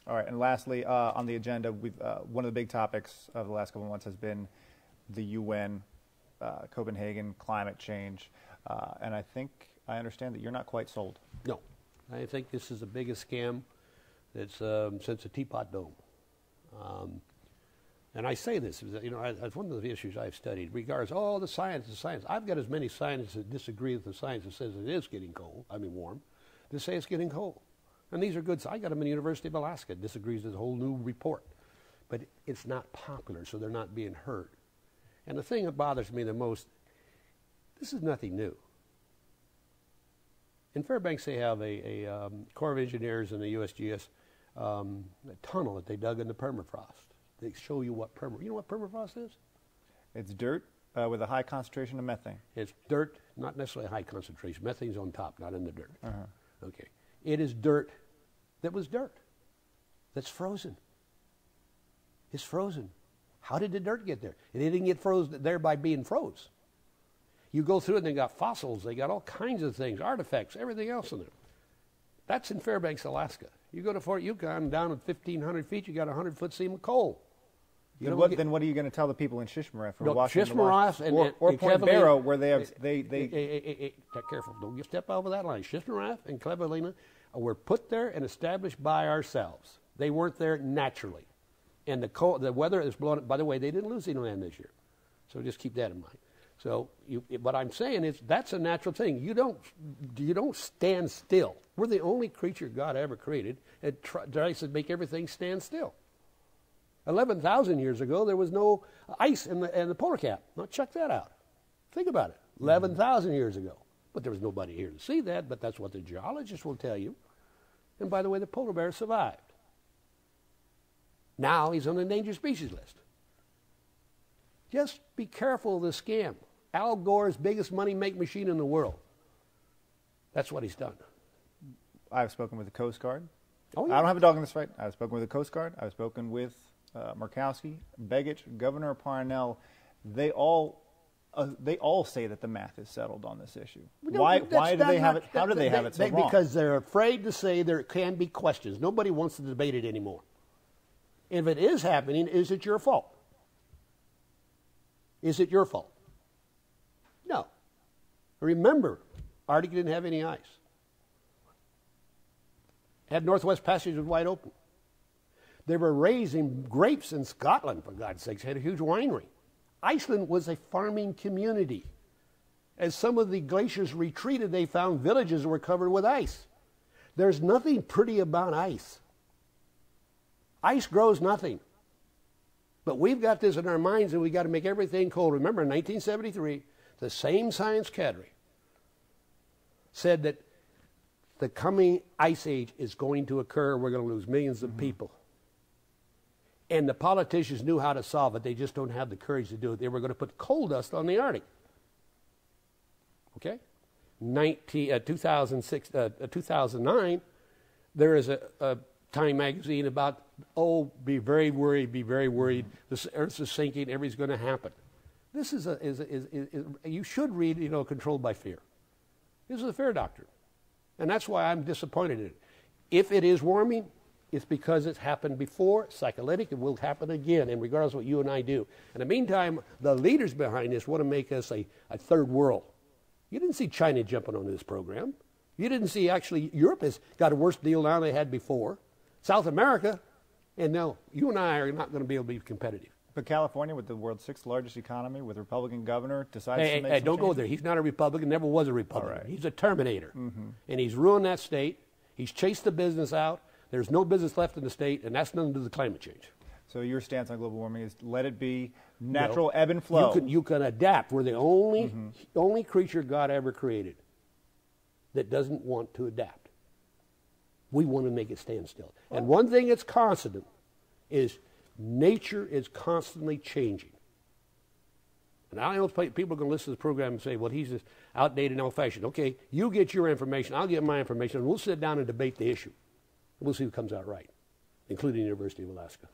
All right, and lastly, on the agenda, one of the big topics of the last couple of months has been the UN, Copenhagen, climate change, and I understand that you're not quite sold. No, I think this is the biggest scam that's since the Teapot Dome. And I say this, you know, it's one of the issues I've studied. Regards, oh, the science is science. I've got as many scientists that disagree with the science that says it is getting cold, warm, to say it's getting cold. And these are good. I got them in the University of Alaska. Disagrees with a whole new report. But it's not popular, so they're not being heard. And the thing that bothers me the most, this is nothing new. In Fairbanks, they have a Corps of Engineers and the USGS a tunnel that they dug in the permafrost. They show you what you know what permafrost is? It's dirt with a high concentration of methane. It's dirt, not necessarily a high concentration. Methane's on top, not in the dirt. Okay. It is dirt that was dirt that's frozen. It's frozen. How did the dirt get there? It didn't get frozen there by being froze. You go through it and they got fossils, they got all kinds of things, artifacts, everything else in there. That's in Fairbanks, Alaska. You go to Fort Yukon, down at 1,500 feet, you got a 100-foot seam of coal. Then what are you going to tell the people in Shishmaref or Washington? Or Point Barrow, where they have careful, don't step over that line. Shishmaref and Clevelina were put there and established by ourselves. They weren't there naturally, and the weather is blowing. By the way, they didn't lose any land this year, so just keep that in mind. So what I'm saying is that's a natural thing. You don't stand still. We're the only creature God ever created that tries to make everything stand still. 11,000 years ago, there was no ice in the polar cap. Now check that out. Think about it. 11,000 years ago. But there was nobody here to see that, but that's what the geologists will tell you. And by the way, the polar bear survived. Now he's on the endangered species list. Just be careful of the scam. Al Gore's biggest money-make machine in the world. That's what he's done. I've spoken with the Coast Guard. Oh, yeah. I don't have a dog in this fight. I've spoken with the Coast Guard. I've spoken with Murkowski, Begich, Governor Parnell. They all say that the math is settled on this issue. Why do they have it? How do they have it so wrong? Because they're afraid to say there can be questions. Nobody wants to debate it anymore. If it is happening, is it your fault? Is it your fault? No. Remember, Arctic didn't have any ice. Had Northwest Passage was wide open. They were raising grapes in Scotland, for God's sakes, had a huge winery. Iceland was a farming community. As some of the glaciers retreated, they found villages were covered with ice. There's nothing pretty about ice. Ice grows nothing. But we've got this in our minds and we've got to make everything cold. Remember, in 1973, the same science cadre said that the coming ice age is going to occur. We're going to lose millions of people. And the politicians knew how to solve it. They just don't have the courage to do it. They were going to put coal dust on the Arctic. Okay? 2009, there is a Time magazine about, be very worried, be very worried. The Earth is sinking, everything's going to happen. This is you should read, Controlled by Fear. This is a fear doctrine. And that's why I'm disappointed in it. If it is warming, it's because it's happened before, psycholytic, it will happen again, and regardless of what you and I do. In the meantime, the leaders behind this want to make us a third world. You didn't see China jumping on this program. You didn't see, actually, Europe has got a worse deal now than they had before. South America, and no, you and I are not going to be able to be competitive. But California, with the world's 6th largest economy, with a Republican governor, decides to make some don't go changes? there. He's not a Republican, never was a Republican. Right. He's a terminator. And he's ruined that state. He's chased the business out. There's no business left in the state, and that's nothing to do with climate change. So your stance on global warming is let it be natural ebb and flow. You can adapt. We're the only creature God ever created that doesn't want to adapt. We want to make it stand still. And one thing that's constant is nature is constantly changing. And I know people are going to listen to the program and say, well, he's just outdated and old-fashioned. Okay, you get your information, I'll get my information, and we'll sit down and debate the issue. We'll see who comes out right, including the University of Alaska.